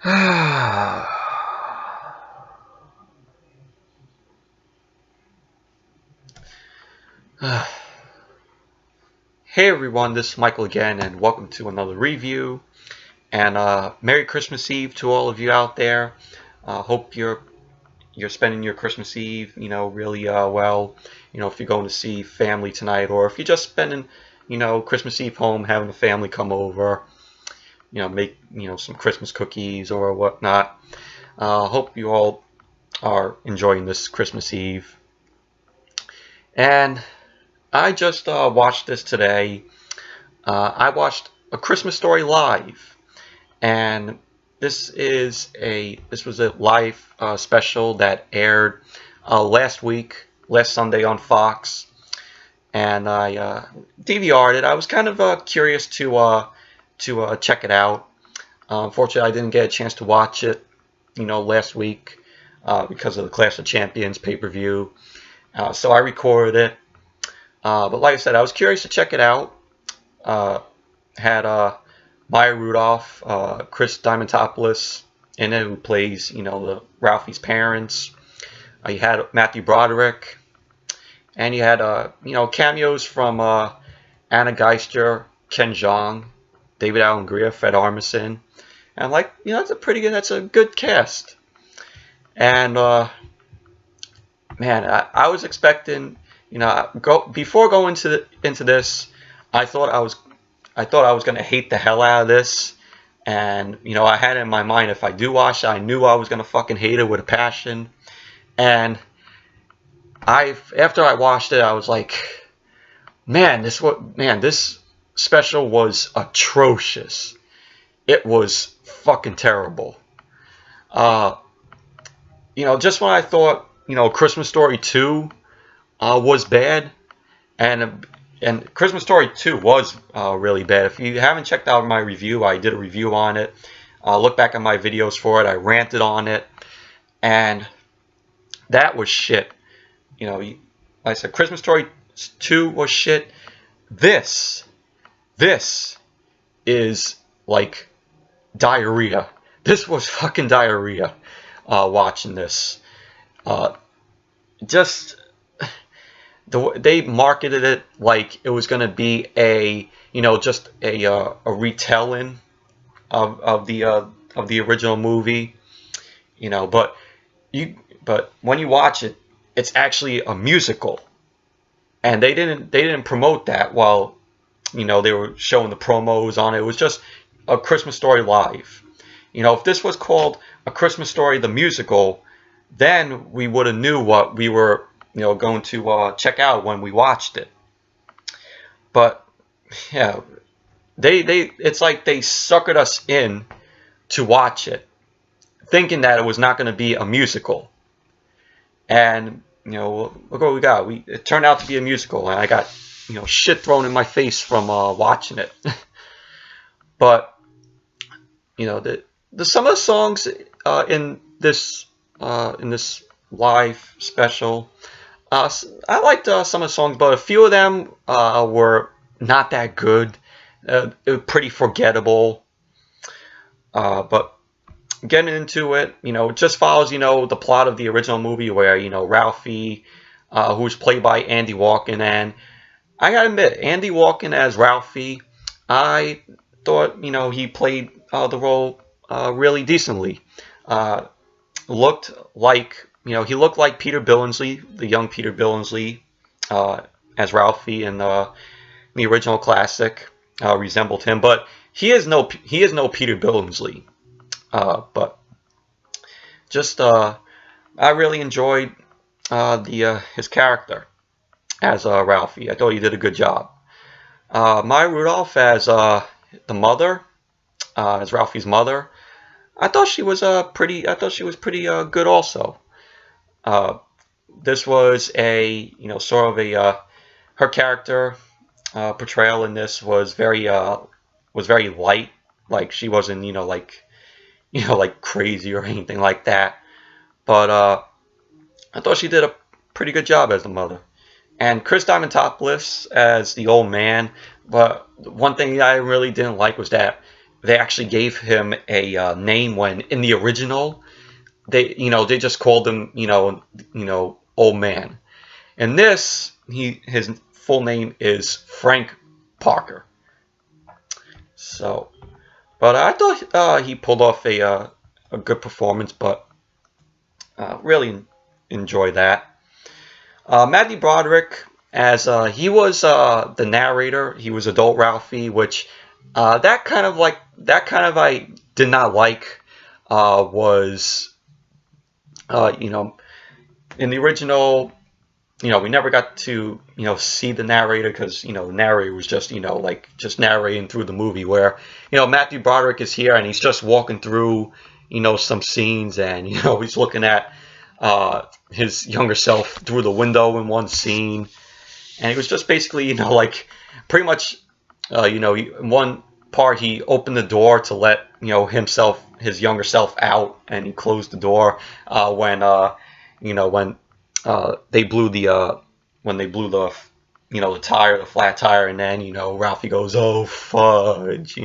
Hey everyone, this is Michael again, and welcome to another review. And Merry Christmas Eve to all of you out there. Hope you're spending your Christmas Eve, really well. If you're going to see family tonight, or if you're just spending, Christmas Eve home, having the family come over, make some Christmas cookies or whatnot. Hope you all are enjoying this Christmas Eve. And I just watched this today. I watched A Christmas Story live, and this was a live special that aired last Sunday on Fox, and I DVR'd it. I was kind of curious to check it out. Unfortunately, I didn't get a chance to watch it, last week because of the Clash of Champions pay-per-view. So I recorded it. But like I said, I was curious to check it out. Had Maya Rudolph, Chris Diamantopoulos in it, who plays, Ralphie's parents. You had Matthew Broderick, and you had, cameos from Anna Geister, Ken Jeong, David Alan Grier, Fred Armisen, and that's a good cast. And man, I was expecting. Before going into this, I thought I was gonna hate the hell out of this, and I had it in my mind, if I do watch it, I knew I was gonna fucking hate it with a passion. And after I watched it, I was like, this special was atrocious. It was fucking terrible. Just when I thought, Christmas Story 2 was bad, and Christmas Story 2 was really bad. If you haven't checked out my review, I did a review on it. Look back at my videos for it. I ranted on it, and that was shit. Like I said, Christmas Story 2 was shit. This is like diarrhea. This was fucking diarrhea. Watching this, they marketed it like it was going to be just a retelling of the original movie, but when you watch it, it's actually a musical, and they didn't promote that while they were showing the promos on it. It was just A Christmas Story live. If this was called A Christmas Story the musical, then we would have knew what we were going to check out when we watched it. But yeah, it's like they suckered us in to watch it, thinking that it was not going to be a musical. And look what we got. It turned out to be a musical, and I got shit thrown in my face from watching it. But some of the songs in this live special, I liked some of the songs, but a few of them were not that good. It was pretty forgettable. But getting into it, it just follows, the plot of the original movie, where, Ralphie, who's played by Andy Walken, and I gotta admit, Andy Walken as Ralphie, I thought, he played the role really decently. Looked like, he looked like Peter Billingsley, the young Peter Billingsley, as Ralphie in the original classic. Resembled him, but he is no Peter Billingsley. But just I really enjoyed his character as Ralphie. I thought he did a good job. Maya Rudolph as the mother, as Ralphie's mother. I thought she was pretty good also. This was sort of her character portrayal in this was very light. Like, she wasn't like crazy or anything like that. But I thought she did a pretty good job as the mother. And Chris Diamantopoulos as the old man. But one thing I really didn't like was that they actually gave him a name when in the original they just called him old man. In this, his full name is Frank Parker. So, but I thought he pulled off a good performance, but really enjoy that. Matthew Broderick, as he was the narrator, he was Adult Ralphie, which that kind of I did not like. Was in the original, we never got to see the narrator, because the narrator was just just narrating through the movie, where Matthew Broderick is here and he's just walking through some scenes, and he's looking at his younger self through the window in one scene, and he was just basically pretty much in one part he opened the door to let his younger self out, and he closed the door when they blew the the tire, the flat tire, and then Ralphie goes, "Oh fudge,"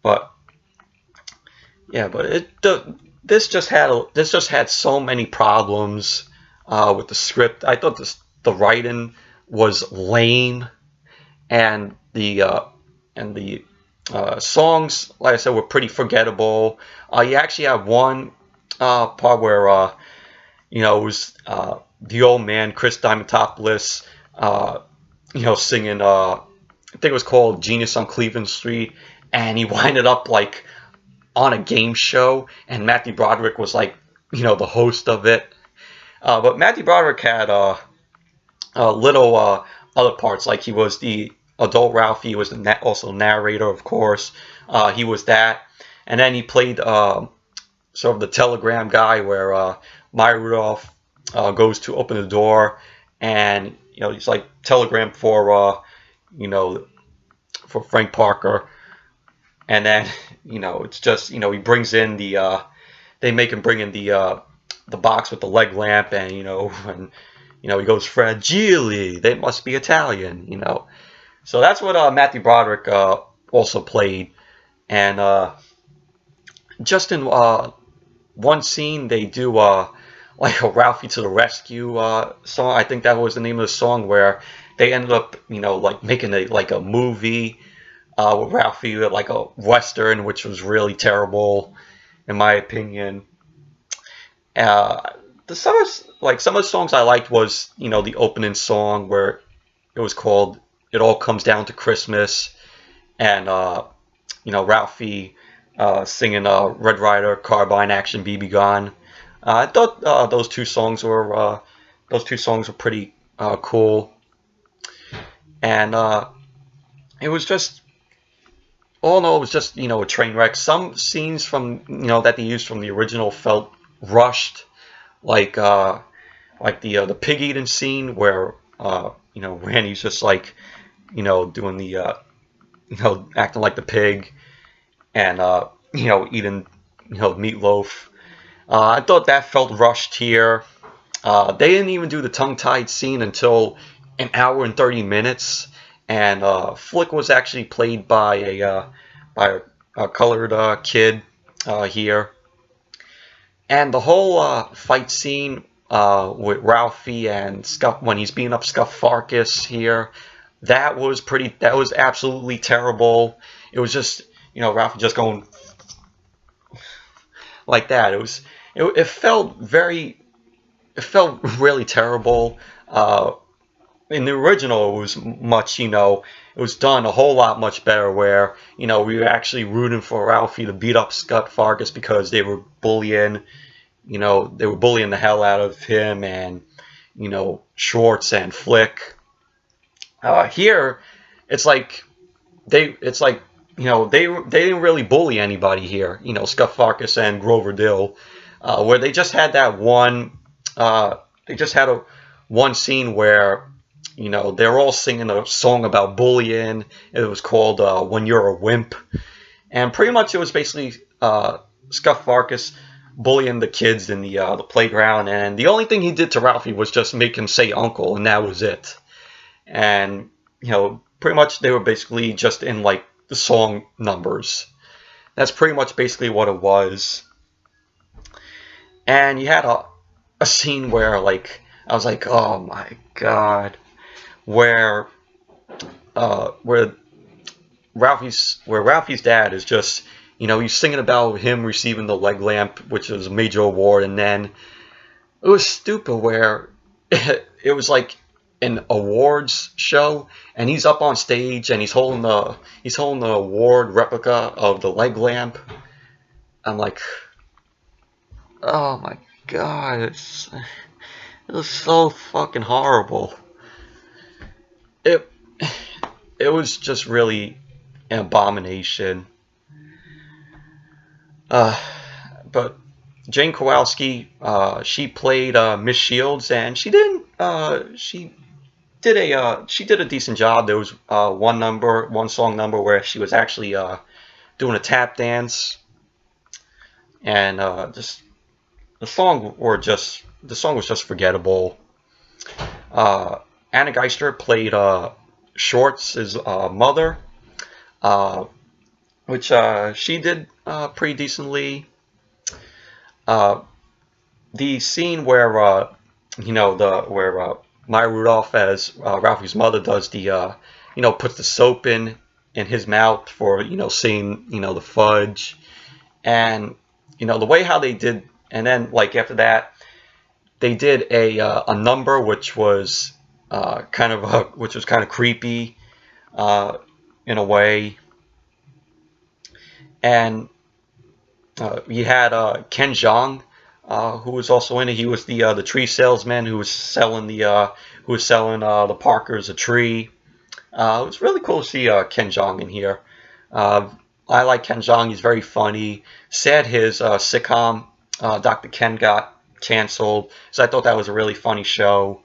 But yeah, but this just had so many problems with the script. I thought the writing was lame, and the songs, like I said, were pretty forgettable. You actually have one part where it was the old man, Chris Diamantopoulos, singing, I think it was called Genius on Cleveland Street, and he winded up on a game show, and Matthew Broderick was the host of it. But Matthew Broderick had little other parts, he was the Adult Ralphie, he was also narrator, of course. He was that, and then he played sort of the telegram guy, where Maya Rudolph goes to open the door, and he's telegram for for Frank Parker, and then it's just he brings in they make him bring in the box with the leg lamp, and and he goes, "Fragile, they must be Italian," So that's what Matthew Broderick also played, and just in one scene they do a Ralphie to the Rescue song. I think that was the name of the song, where they ended up making a movie with Ralphie, like a western, which was really terrible in my opinion. Some of the songs I liked was the opening song, where it was called "It All Comes Down to Christmas," and Ralphie singing Red Ryder, Carbine Action, BB Gun. I thought those two songs were pretty cool, and it was just, all in all, it was just a train wreck. Some scenes from that they used from the original felt rushed, like the pig eating scene, where Randy's just doing the acting like the pig, and eating meatloaf. I thought that felt rushed here. They didn't even do the tongue-tied scene until an hour and 30 minutes, and Flick was actually played by a colored kid here. And the whole fight scene with Ralphie and Scuff, when he's beating up Scuff Farkas here, that was absolutely terrible. It was just Ralphie just going like that. It felt really terrible. In the original, it was much, it was done a whole lot much better, where we were actually rooting for Ralphie to beat up Scuff Farkas, because they were bullying the hell out of him and Schwartz and Flick. Here, it's like they didn't really bully anybody here. Scuff Farkas and Grover Dill, where they just had that one. They just had one scene where they're all singing a song about bullying. It was called "When You're a Wimp," and pretty much it was basically Scuff Farkas bullying the kids in the playground, and the only thing he did to Ralphie was just make him say "uncle," and that was it. And pretty much they were basically just in the song numbers. That's pretty much basically what it was. And you had a scene where, like, I was like, oh my god, where Ralphie's dad is just, he's singing about him receiving the leg lamp, which is a major award, and then it was stupid where it was like an awards show, and he's up on stage and he's holding the award replica of the leg lamp. I'm like, oh my god, it was so fucking horrible. It was just really an abomination. But Jane Kowalski, she played Miss Shields, and she did a decent job. There was one song number where she was actually doing a tap dance, and the song was just forgettable. Anna Geister played Shorts' mother, which she did pretty decently. The scene where Maya Rudolph as Ralphie's mother does the puts the soap in his mouth for seeing the fudge, and the way how they did, and then like after that they did a number which was kind of creepy in a way. And you had Ken Jeong, who was also in it. He was the tree salesman who was selling the Parkers a tree. It was really cool to see Ken Jeong in here. I like Ken Jeong. He's very funny. Sad his sitcom Dr. Ken got canceled, so I thought that was a really funny show.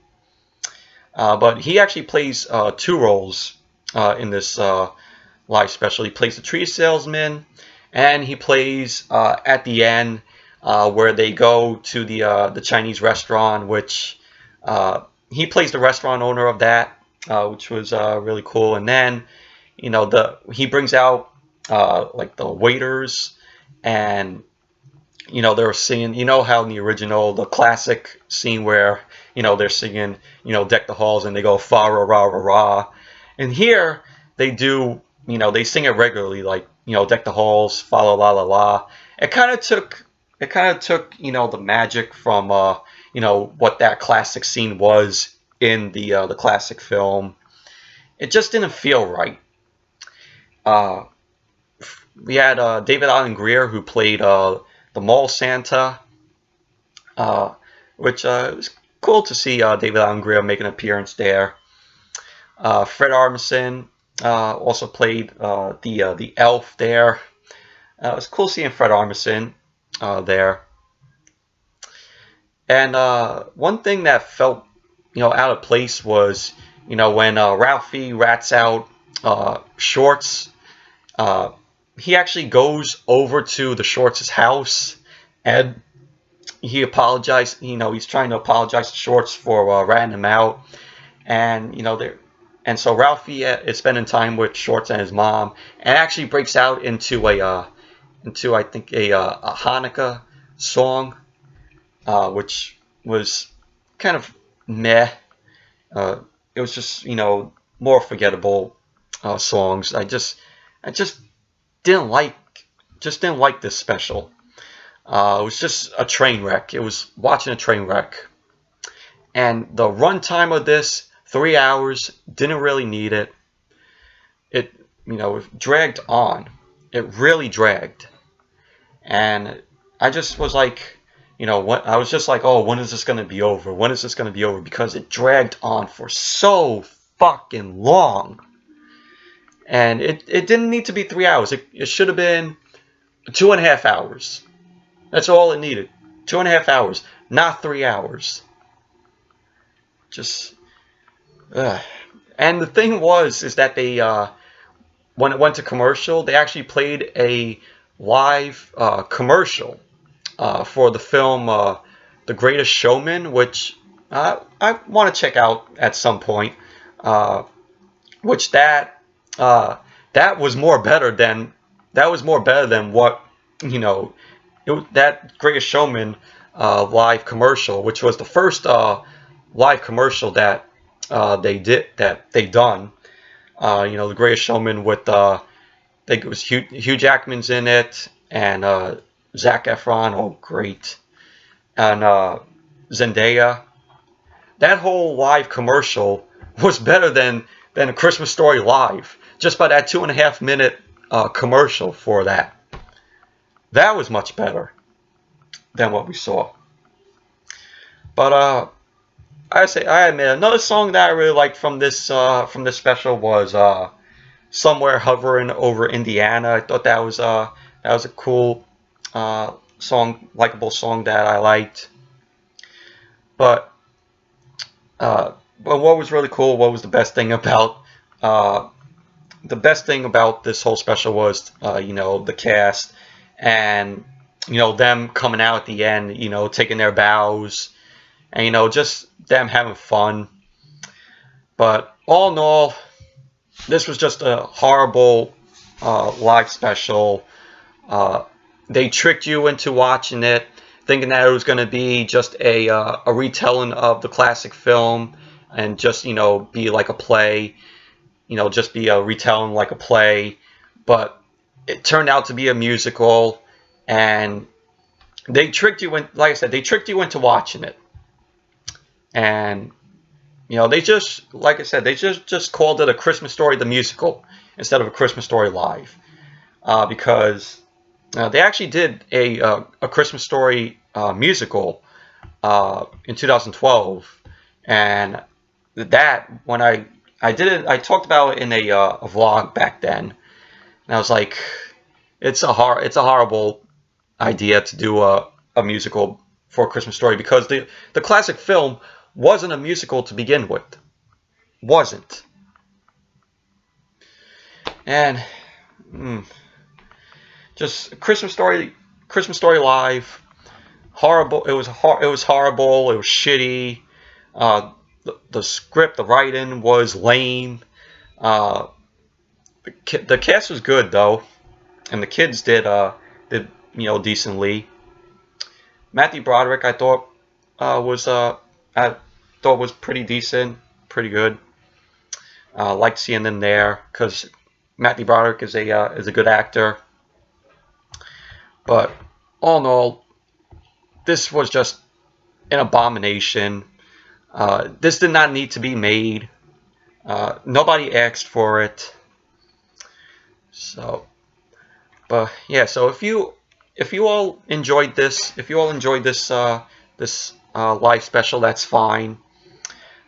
But he actually plays two roles in this live special. He plays the tree salesman, and he plays at the end where they go to the Chinese restaurant, which he plays the restaurant owner of that, which was really cool. And then he brings out like the waiters, and they're singing. How in the original, the classic scene where they're singing Deck the Halls, and they go fa ra ra ra ra. And here they do, they sing it regularly, like Deck the Halls, fa la la la la. It kind of took the magic from what that classic scene was in the classic film. It just didn't feel right. We had David Alan Grier, who played the Mall Santa, which it was cool to see David Alan Grier make an appearance there. Fred Armisen also played the elf there. It was cool seeing Fred Armisen there. And one thing that felt out of place was when Ralphie rats out Shorts. He actually goes over to the Shorts' house, and he apologized. He's trying to apologize to Shorts for ratting him out, and so Ralphie is spending time with Shorts and his mom, and actually breaks out into I think a Hanukkah song, which was kind of meh. It was just more forgettable songs. I just didn't like this special. It was just a train wreck. It was watching a train wreck. And the runtime of this, 3 hours, didn't really need it. It dragged on. It really dragged. And I just was like, I was just like, oh, when is this going to be over? When is this going to be over? Because it dragged on for so fucking long. And it didn't need to be 3 hours. It should have been 2.5 hours. That's all it needed. 2.5 hours, not 3 hours. Just, and the thing is that they, when it went to commercial, they actually played a live commercial for the film The Greatest Showman, which I want to check out at some point. that was more better than what, you know, that Greatest Showman live commercial, which was the first live commercial that they done. You know, the Greatest Showman with I think it was Hugh Jackman's in it, and Zac Efron. Oh, great. And Zendaya. That whole live commercial was better than A Christmas Story Live, just by that 2.5-minute commercial for that. That was much better than what we saw. But I admit, another song that I really liked from this special was "Somewhere Hovering Over Indiana." I thought that was a cool song, likable song that I liked. But what was really cool, what was the best thing about this whole special was, you know, the cast, and, you know, them coming out at the end, you know, taking their bows, and, you know, just them having fun. But all in all, this was just a horrible live special. They tricked you into watching it, thinking that it was going to be just a retelling of the classic film, and just, you know, be like a play, you know, just be a retelling like a play. But it turned out to be a musical, and they tricked you in, like I said, they tricked you into watching it. And, you know, they just, like I said, they just called it A Christmas Story the Musical instead of A Christmas Story Live, because they actually did a Christmas Story musical in 2012, and that, when I did it, I talked about it in a vlog back then, and I was like, it's a horrible idea to do a musical for A Christmas Story, because the classic film wasn't a musical to begin with. Wasn't. And just Christmas Story Live, horrible. It was horrible. It was shitty. The script, the writing was lame. The cast was good though, and the kids did you know, decently. Matthew Broderick, I thought was pretty decent, pretty good. Liked seeing them there, because Matthew Broderick is a good actor. But all in all, this was just an abomination. This did not need to be made. Nobody asked for it. So, but yeah. So if you all enjoyed this, this live special, that's fine.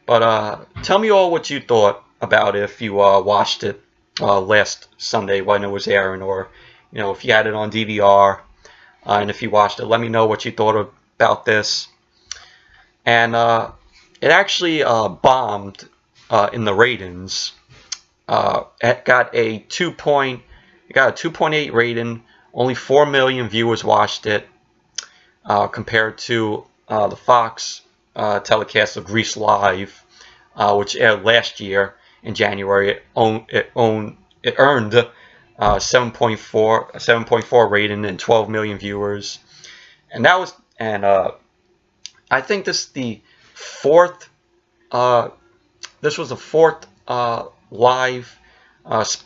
But tell me all what you thought about it if you watched it last Sunday when it was airing, or, you know, if you had it on DVR, and if you watched it, let me know what you thought about this. And it actually bombed in the ratings. It got a 2.8 rating. Only 4 million viewers watched it, compared to the Fox telecast of Grease Live, which aired last year in January. It earned 7.4 rating and 12 million viewers, and that was, and I think this was the fourth live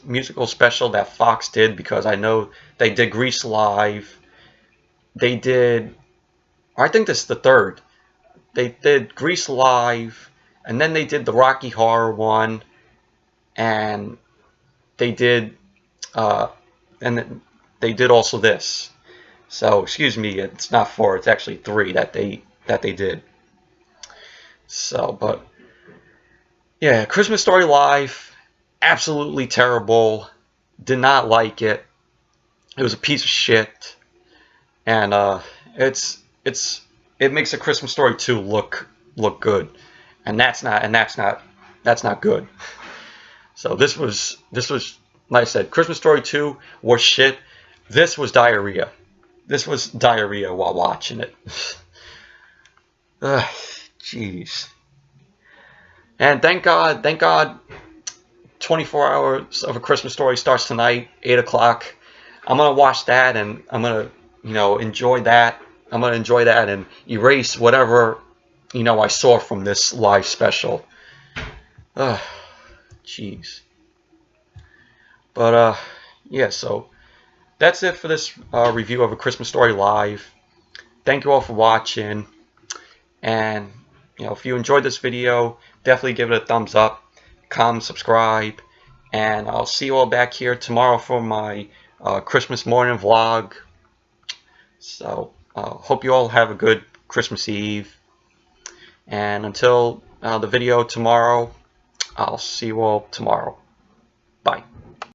musical special that Fox did, because I know they did Grease Live. They did, I think this is the third. They did Grease Live, and then they did the Rocky Horror one, and they did also this. So excuse me, it's not 4, it's actually 3 that they did. So, but yeah, Christmas Story Live, absolutely terrible. Did not like it. It was a piece of shit, and it makes A Christmas Story 2 look good, and that's not good. So this was, like I said, Christmas Story 2 was shit. This was diarrhea. This was diarrhea while watching it. Jeez. And thank God 24 Hours of a Christmas Story starts tonight, 8 o'clock. I'm gonna watch that, and I'm gonna, enjoy that. I'm gonna enjoy that and erase whatever, I saw from this live special. Ugh, jeez. But yeah. So that's it for this review of A Christmas Story Live. Thank you all for watching, and if you enjoyed this video, definitely give it a thumbs up, comment, subscribe, and I'll see you all back here tomorrow for my Christmas morning vlog. So hope you all have a good Christmas Eve, and until the video tomorrow, I'll see you all tomorrow. Bye.